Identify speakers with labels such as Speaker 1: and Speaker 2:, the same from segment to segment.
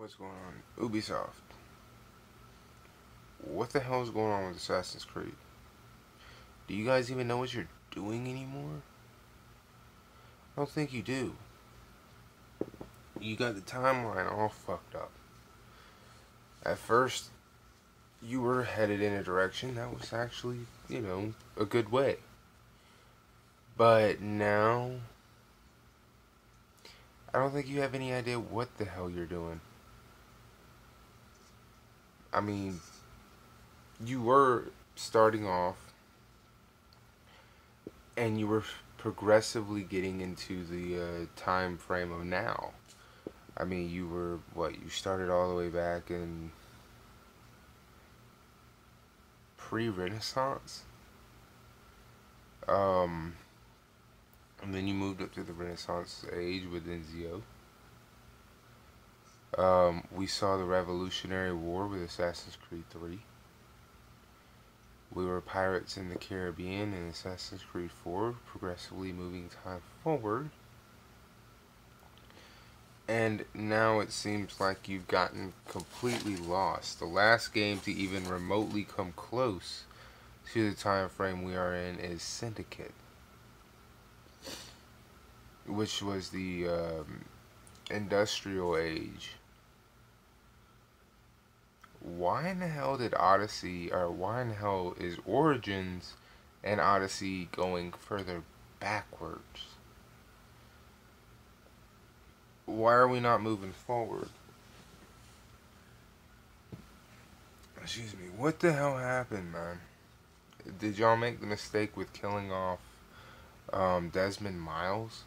Speaker 1: What's going on? UbiSoft. What the hell is going on with Assassin's Creed? Do you guys even know what you're doing anymore? I don't think you do. You got the timeline all fucked up. At first, you were headed in a direction that was actually, a good way. But now, I don't think you have any idea what the hell you're doing. I mean, you were starting off and you were progressively getting into the time frame of now. I mean, you were you started all the way back in pre-Renaissance, um, and then you moved up to the Renaissance age with Ezio. We saw the Revolutionary War with Assassin's Creed 3. We were pirates in the Caribbean in Assassin's Creed 4, progressively moving time forward. And now it seems like you've gotten completely lost. The last game to even remotely come close to the time frame we are in is Syndicate, which was the industrial age. Why in the hell did Odyssey, or why in the hell is Origins and Odyssey going further backwards? Why are we not moving forward? Excuse me, what the hell happened, man? Did y'all make the mistake with killing off Desmond Miles?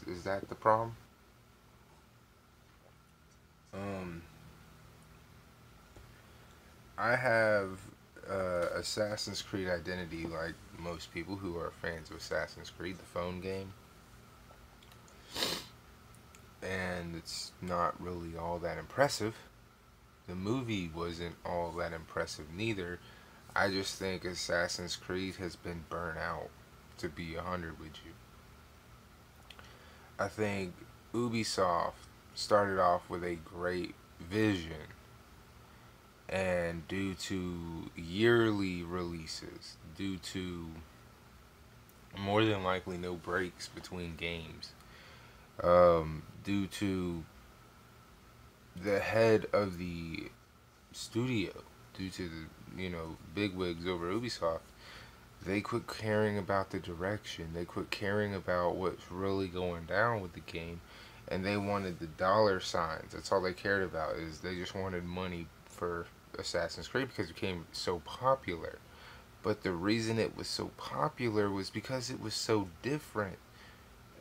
Speaker 1: Is that the problem? Um, I have Assassin's Creed Identity, like most people who are fans of Assassin's Creed, the phone game. And it's not really all that impressive. The movie wasn't all that impressive neither. I just think Assassin's Creed has been burnt out, to be 100 with you. I think Ubisoft started off with a great vision, and due to yearly releases, due to more than likely no breaks between games, due to the head of the studio, due to the bigwigs over Ubisoft, they quit caring about the direction. They quit caring about what's really going down with the game, and they wanted the dollar signs. That's all they cared about. Is they just wanted money for Assassin's Creed because it became so popular. But the reason it was so popular was because it was so different,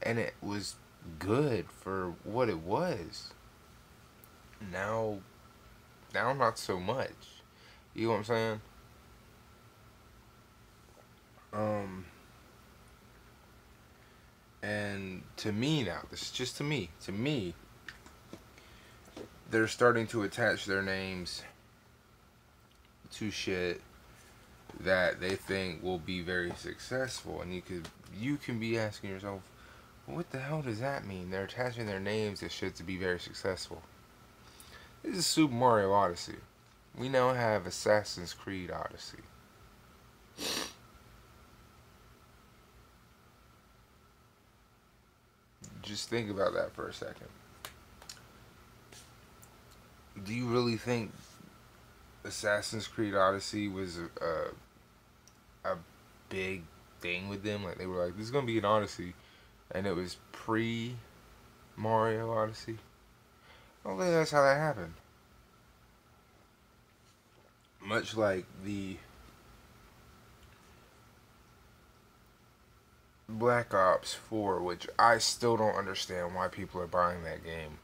Speaker 1: and it was good for what it was. Now, not so much. You know what I'm saying? Um, and to me now, this is just to me. To me, they're starting to attach their names to shit that they think will be very successful, and you can be asking yourself, what the hell does that mean? They're attaching their names to shit to be very successful. This is Super Mario Odyssey. We now have Assassin's Creed Odyssey. Just think about that for a second. Do you really think Assassin's Creed Odyssey was a big thing with them? Like, they were like, this is gonna be an Odyssey, and it was pre Mario Odyssey? I don't think that's how that happened. Much like the Black Ops 4, which I still don't understand why people are buying that game.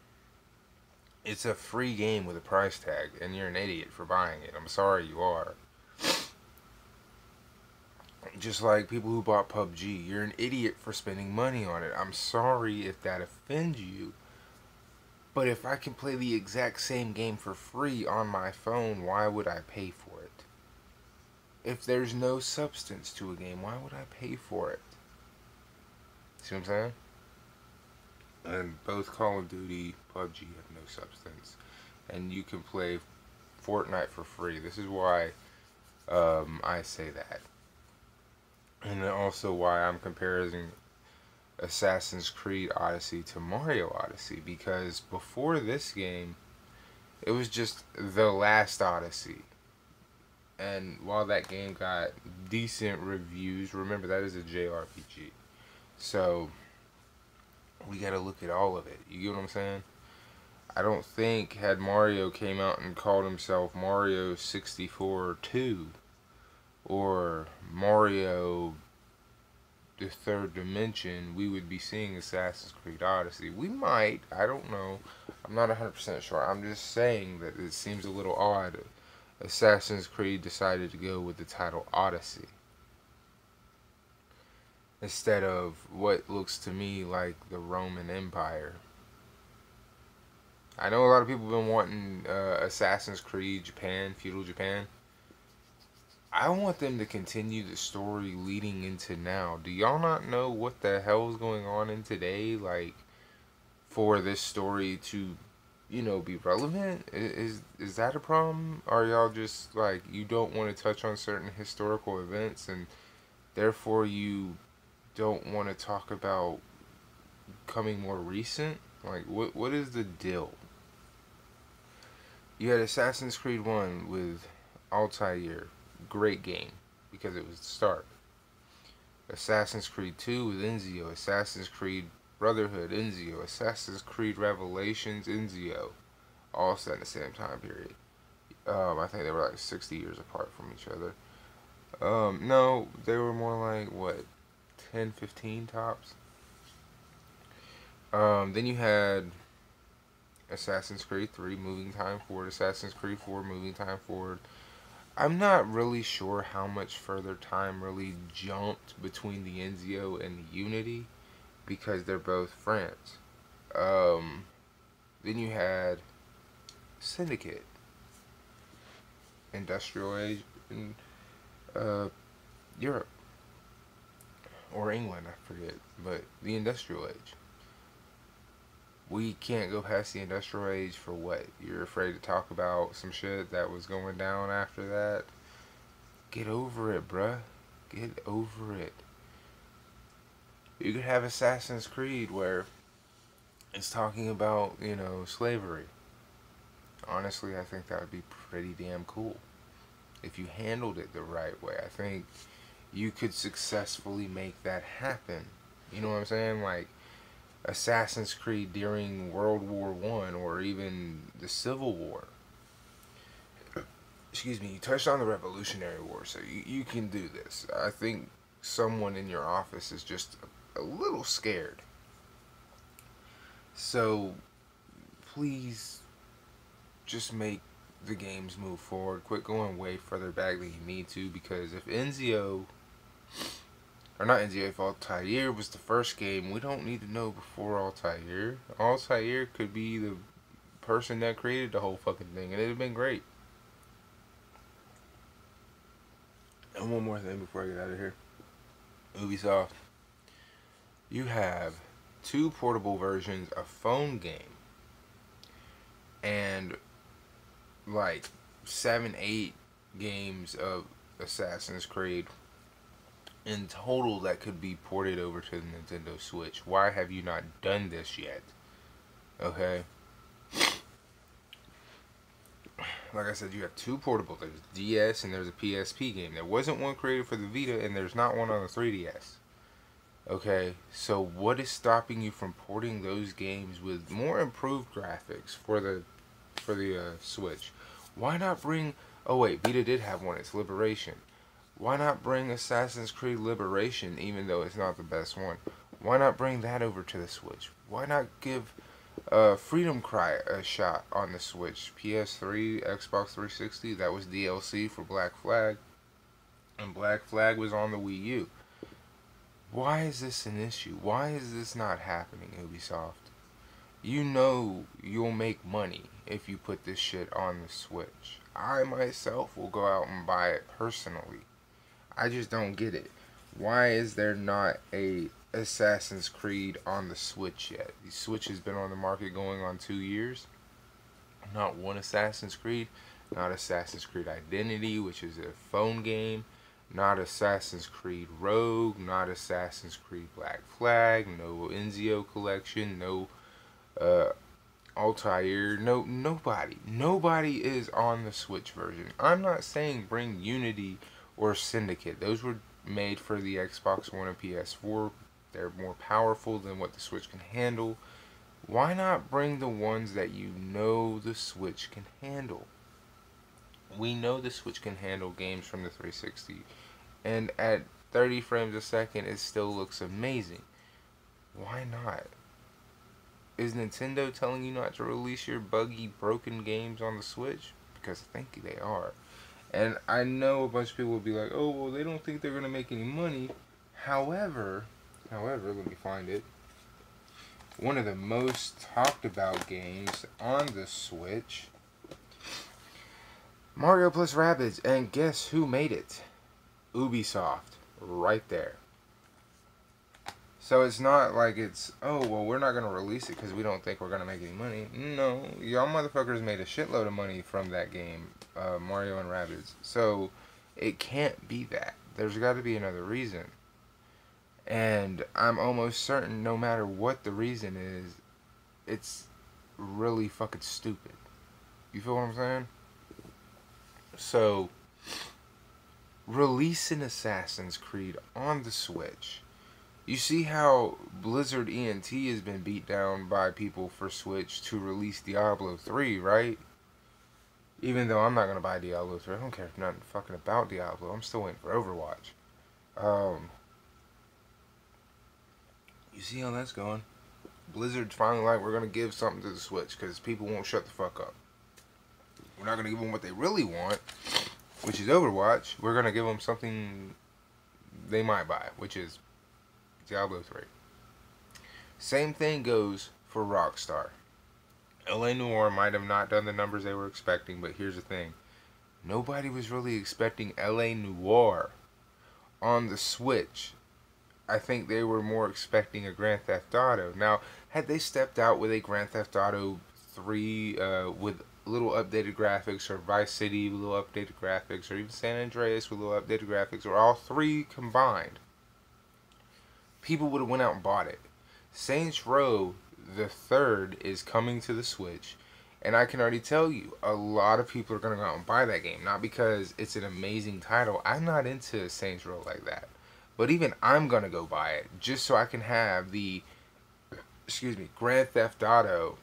Speaker 1: It's a free game with a price tag, and you're an idiot for buying it. I'm sorry, you are. Just like people who bought PUBG, you're an idiot for spending money on it. I'm sorry if that offends you. But if I can play the exact same game for free on my phone, why would I pay for it? If there's no substance to a game, why would I pay for it? See what I'm saying? And both Call of Duty, PUBG have no substance. and you can play Fortnite for free. This is why I say that. And also why I'm comparing Assassin's Creed Odyssey to Mario Odyssey, because before this game, it was just the last Odyssey. And while that game got decent reviews, remember that is a JRPG. So we gotta look at all of it. You get what I'm saying? I don't think had Mario came out and called himself Mario 64 2 or Mario the Third Dimension, we would be seeing Assassin's Creed Odyssey. We might. I don't know. I'm not 100% sure. I'm just saying that it seems a little odd. Assassin's Creed decided to go with the title Odyssey instead of what looks to me like the Roman Empire. I know a lot of people have been wanting Assassin's Creed Japan, feudal Japan. I want them to continue the story leading into now. Do y'all not know what the hell is going on in today? Like, for this story to, be relevant? Is that a problem? Are y'all just like you don't want to touch on certain historical events and therefore you don't want to talk about coming more recent? Like, what is the deal? You had Assassin's Creed 1 with Altair. Great game because it was the start. Assassin's Creed 2 with Ezio. Assassin's Creed Brotherhood, Ezio. Assassin's Creed Revelations, Ezio. All set in the same time period. I think they were like 60 years apart from each other. No, they were more like, what, 10, 15 tops? Then you had Assassin's Creed 3, moving time forward. Assassin's Creed 4, moving time forward. I'm not really sure how much further time really jumped between the Ezio and the Unity because they're both France. Then you had Syndicate, Industrial Age in Europe or England, I forget, but the Industrial Age. We can't go past the Industrial Age for what? You're afraid to talk about some shit that was going down after that? Get over it, bruh. Get over it. You could have Assassin's Creed where it's talking about, slavery. Honestly, I think that would be pretty damn cool. If you handled it the right way, I think you could successfully make that happen. You know what I'm saying? Like, Assassin's Creed during World War One or even the Civil War. Excuse me, you touched on the Revolutionary War, so you can do this. I think someone in your office is just a little scared. So, please just make the games move forward. Quit going way further back than you need to, because if Ezio, or not Ezio, if Altair was the first game, we don't need to know before Altair. Altair could be the person that created the whole fucking thing, and it'd have been great. And one more thing before I get out of here. UbiSoft. You have 2 portable versions of phone game. And like 7, 8 games of Assassin's Creed in total that could be ported over to the Nintendo Switch. Why have you not done this yet? Okay. Like I said, you have 2 portable. There's DS and there's a PSP game. There wasn't one created for the Vita, and there's not one on the 3DS. Okay, so what is stopping you from porting those games with more improved graphics for the Switch? Why not bring? Oh wait, Vita did have one. It's Liberation. Why not bring Assassin's Creed Liberation, even though it's not the best one? Why not bring that over to the Switch? Why not give Freedom Cry a shot on the Switch? PS3, Xbox 360, that was DLC for Black Flag, and Black Flag was on the Wii U. Why is this an issue? Why is this not happening, Ubisoft? You know you'll make money if you put this shit on the Switch. I myself will go out and buy it personally. I just don't get it. Why is there not a Assassin's Creed on the Switch yet? The Switch has been on the market going on 2 years. Not one Assassin's Creed. Not Assassin's Creed Identity, which is a phone game. Not Assassin's Creed Rogue. Not Assassin's Creed Black Flag. No Ezio Collection. No Altair. No, nobody. Nobody is on the Switch version. I'm not saying bring Unity or Syndicate. Those were made for the Xbox One and PS4. They're more powerful than what the Switch can handle. Why not bring the ones that you know the Switch can handle? We know the Switch can handle games from the 360. And at 30 frames a second, it still looks amazing. Why not? Is Nintendo telling you not to release your buggy, broken games on the Switch? Because I think they are. And I know a bunch of people will be like, oh, well, they don't think they're going to make any money. However, let me find it. One of the most talked about games on the Switch, Mario plus Rabbids, and guess who made it? UbiSoft, right there. So it's not like it's, oh, well, we're not going to release it because we don't think we're going to make any money. No, y'all motherfuckers made a shitload of money from that game, Mario and Rabbids. So it can't be that. There's got to be another reason. And I'm almost certain no matter what the reason is, it's really fucking stupid. You feel what I'm saying? So, release an Assassin's Creed on the Switch. You see how Blizzard ENT has been beat down by people for Switch to release Diablo 3, right? Even though I'm not going to buy Diablo 3. I don't care nothing fucking about Diablo. I'm still waiting for Overwatch. You see how that's going? Blizzard's finally like, we're going to give something to the Switch because people won't shut the fuck up. We're not going to give them what they really want, which is Overwatch. We're going to give them something they might buy, which is Diablo 3. Same thing goes for Rockstar. LA Noire might have not done the numbers they were expecting, but here's the thing. Nobody was really expecting LA Noire on the Switch. I think they were more expecting a Grand Theft Auto. Now, had they stepped out with a Grand Theft Auto 3 with little updated graphics, or Vice City with little updated graphics, or even San Andreas with little updated graphics, or all three combined, people would have went out and bought it. Saints Row the third is coming to the Switch, and I can already tell you, a lot of people are going to go out and buy that game. Not because it's an amazing title. I'm not into Saints Row like that. But even I'm going to go buy it just so I can have the, Grand Theft Auto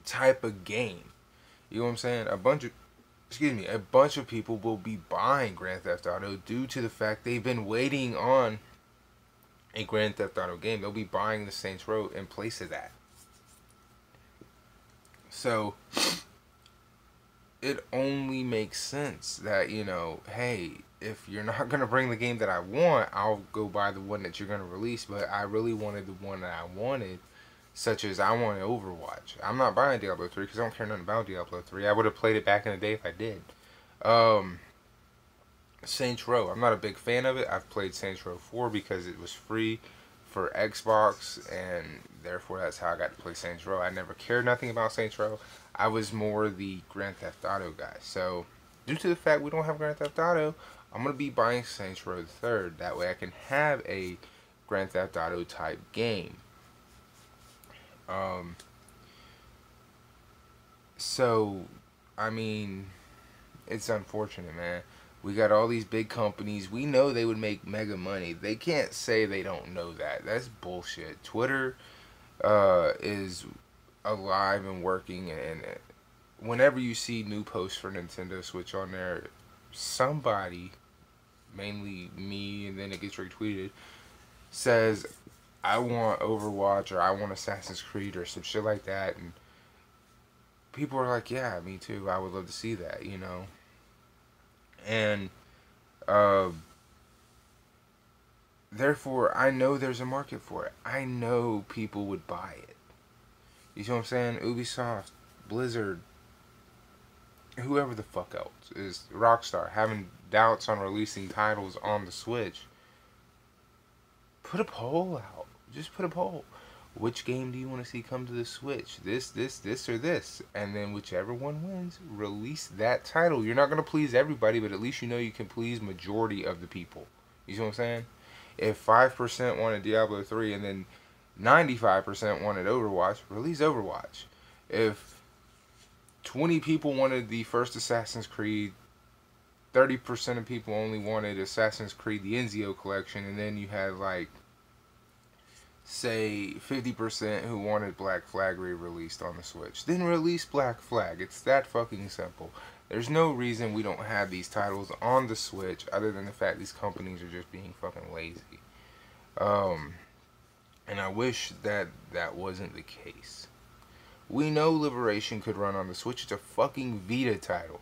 Speaker 1: type of game. You know what I'm saying? A bunch of people will be buying Grand Theft Auto due to the fact they've been waiting on a Grand Theft Auto game. They'll be buying the Saints Row in place of that. So it only makes sense that, hey, if you're not going to bring the game that I want, I'll go buy the one that you're going to release. But I really wanted the one that I wanted, such as I wanted Overwatch. I'm not buying Diablo 3 because I don't care nothing about Diablo 3. I would have played it back in the day if I did. Saints Row, I'm not a big fan of it. I've played Saints Row 4 because it was free for Xbox, and therefore that's how I got to play Saints Row. I never cared nothing about Saints Row. I was more the Grand Theft Auto guy. So, due to the fact we don't have Grand Theft Auto, I'm going to be buying Saints Row 3rd. That way I can have a Grand Theft Auto type game. So, I mean, it's unfortunate, man. We got all these big companies. We know they would make mega money. They can't say they don't know that. That's bullshit. Twitter is alive and working, and whenever you see new posts for Nintendo Switch on there, somebody, mainly me, and then it gets retweeted, says, I want Overwatch, or I want Assassin's Creed, or some shit like that, and people are like, yeah, me too, I would love to see that, and therefore, I know there's a market for it. I know people would buy it. You see what I'm saying? Ubisoft, Blizzard, whoever the fuck else is, Rockstar, having doubts on releasing titles on the Switch. Put a poll out. Just put a poll. which game do you want to see come to the Switch? This, or this? And then whichever one wins, release that title. You're not going to please everybody, but at least you know you can please majority of the people. You see what I'm saying? If 5% wanted Diablo 3 and then 95% wanted Overwatch, release Overwatch. If 20 people wanted the first Assassin's Creed, 30% of people only wanted Assassin's Creed the Ezio collection, and then you had like, say, 50% who wanted Black Flag re-released on the Switch, then release Black Flag. It's that fucking simple. There's no reason we don't have these titles on the Switch other than the fact these companies are just being fucking lazy. And I wish that that wasn't the case. We know Liberation could run on the Switch. It's a fucking Vita title.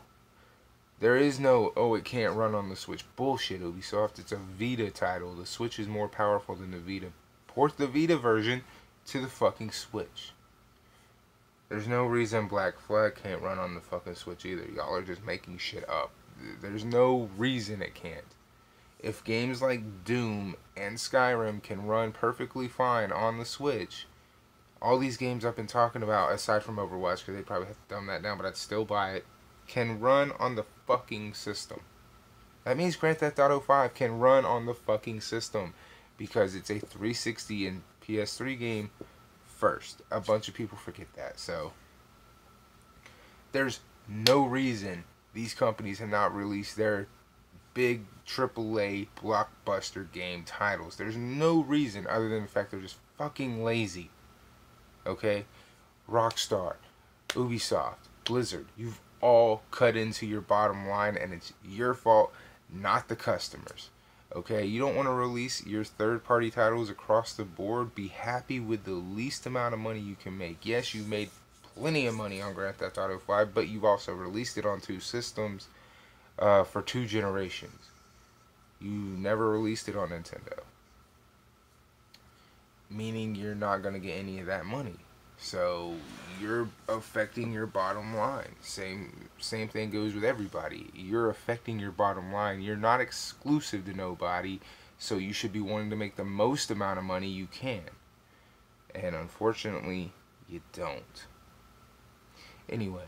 Speaker 1: There is no, oh, it can't run on the Switch. Bullshit, Ubisoft. It's a Vita title. The Switch is more powerful than the Vita. Port the Vita version to the fucking Switch. There's no reason Black Flag can't run on the fucking Switch either. Y'all are just making shit up. There's no reason it can't. If games like Doom and Skyrim can run perfectly fine on the Switch, all these games I've been talking about, aside from Overwatch, because they probably have to dumb that down, but I'd still buy it, can run on the fucking system. That means Grand Theft Auto 5 can run on the fucking system, because it's a 360 and PS3 game first. A bunch of people forget that. So there's no reason these companies have not released their big AAA blockbuster game titles. There's no reason other than the fact they're just fucking lazy. Okay? Rockstar, Ubisoft, Blizzard, you've all cut into your bottom line, and it's your fault, not the customers. Okay, you don't want to release your third-party titles across the board. Be happy with the least amount of money you can make. Yes, you made plenty of money on Grand Theft Auto 5, but you've also released it on 2 systems for 2 generations. You never released it on Nintendo. Meaning you're not going to get any of that money. So you're affecting your bottom line. Same thing goes with everybody. You're affecting your bottom line. You're not exclusive to nobody, so you should be wanting to make the most amount of money you can. And unfortunately, you don't. Anyway,